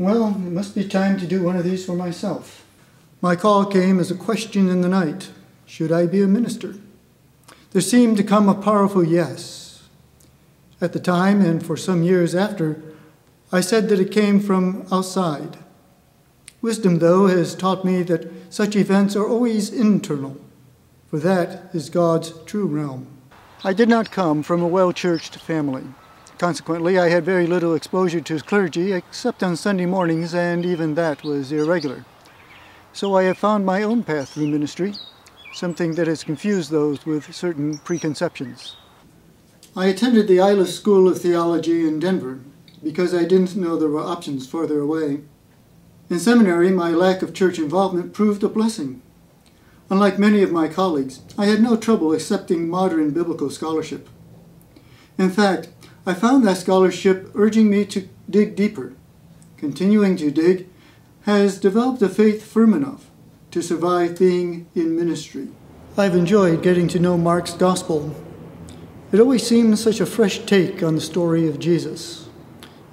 Well, it must be time to do one of these for myself. My call came as a question in the night. Should I be a minister? There seemed to come a powerful yes. At the time, and for some years after, I said that it came from outside. Wisdom, though, has taught me that such events are always internal, for that is God's true realm. I did not come from a well-churched family. Consequently, I had very little exposure to clergy except on Sunday mornings, and even that was irregular. So I have found my own path through ministry, something that has confused those with certain preconceptions. I attended the Isla School of Theology in Denver because I didn't know there were options farther away. In seminary, my lack of church involvement proved a blessing. Unlike many of my colleagues, I had no trouble accepting modern biblical scholarship. In fact, I found that scholarship urging me to dig deeper. Continuing to dig has developed a faith firm enough to survive being in ministry. I've enjoyed getting to know Mark's gospel. It always seems such a fresh take on the story of Jesus.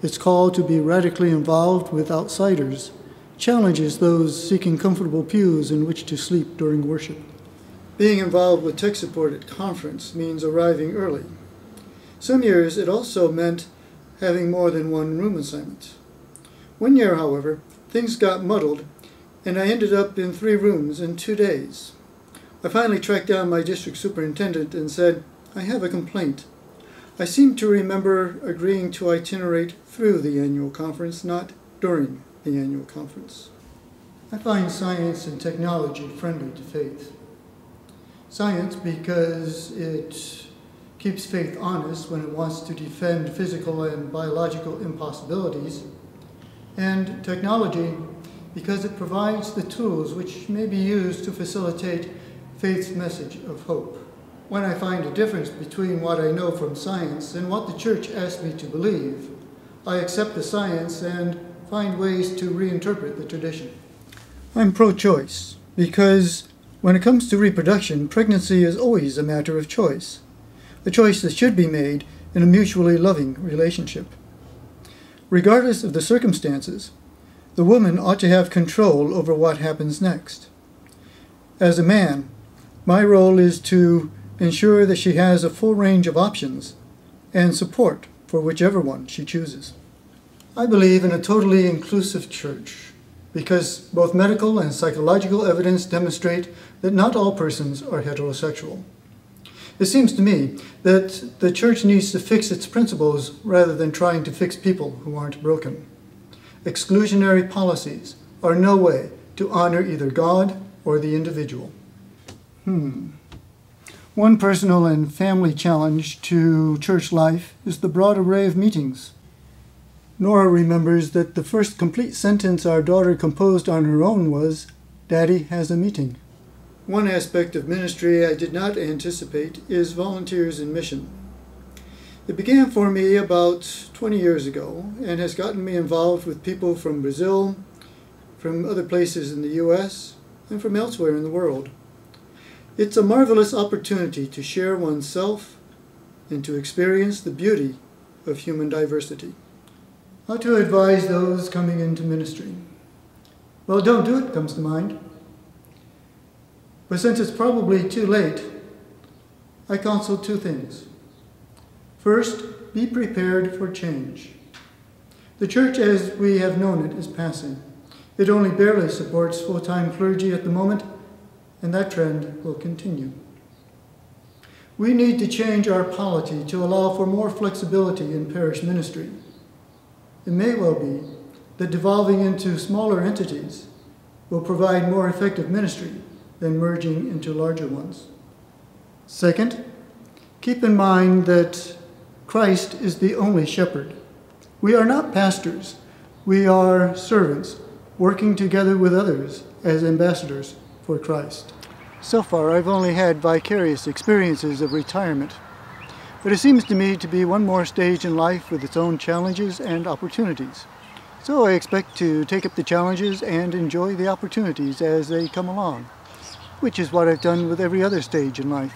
Its call to be radically involved with outsiders challenges those seeking comfortable pews in which to sleep during worship. Being involved with tech support at conference means arriving early. Some years it also meant having more than one room assignment. One year, however, things got muddled, and I ended up in 3 rooms in 2 days. I finally tracked down my district superintendent and said, "I have a complaint. I seem to remember agreeing to itinerate through the annual conference, not during the annual conference." I find science and technology friendly to faith. Science because it keeps faith honest when it wants to defend physical and biological impossibilities, and technology because it provides the tools which may be used to facilitate faith's message of hope. When I find a difference between what I know from science and what the church asks me to believe, I accept the science and find ways to reinterpret the tradition. I'm pro-choice because when it comes to reproduction, pregnancy is always a matter of choice, a choice that should be made in a mutually loving relationship. Regardless of the circumstances, the woman ought to have control over what happens next. As a man, my role is to ensure that she has a full range of options and support for whichever one she chooses. I believe in a totally inclusive church because both medical and psychological evidence demonstrate that not all persons are heterosexual. It seems to me that the church needs to fix its principles rather than trying to fix people who aren't broken. Exclusionary policies are no way to honor either God or the individual. One personal and family challenge to church life is the broad array of meetings. Nora remembers that the first complete sentence our daughter composed on her own was, "Daddy has a meeting." One aspect of ministry I did not anticipate is volunteers in mission. It began for me about 20 years ago and has gotten me involved with people from Brazil, from other places in the U.S., and from elsewhere in the world. It's a marvelous opportunity to share oneself and to experience the beauty of human diversity. How to advise those coming into ministry? Well, don't do it comes to mind. But since it's probably too late, I counsel 2 things. First, be prepared for change. The church as we have known it is passing. It only barely supports full-time clergy at the moment, and that trend will continue. We need to change our polity to allow for more flexibility in parish ministry. It may well be that devolving into smaller entities will provide more effective ministry than merging into larger ones. Second, keep in mind that Christ is the only shepherd. We are not pastors. We are servants working together with others as ambassadors for Christ. So far, I've only had vicarious experiences of retirement, but it seems to me to be one more stage in life with its own challenges and opportunities. So I expect to take up the challenges and enjoy the opportunities as they come along, which is what I've done with every other stage in life.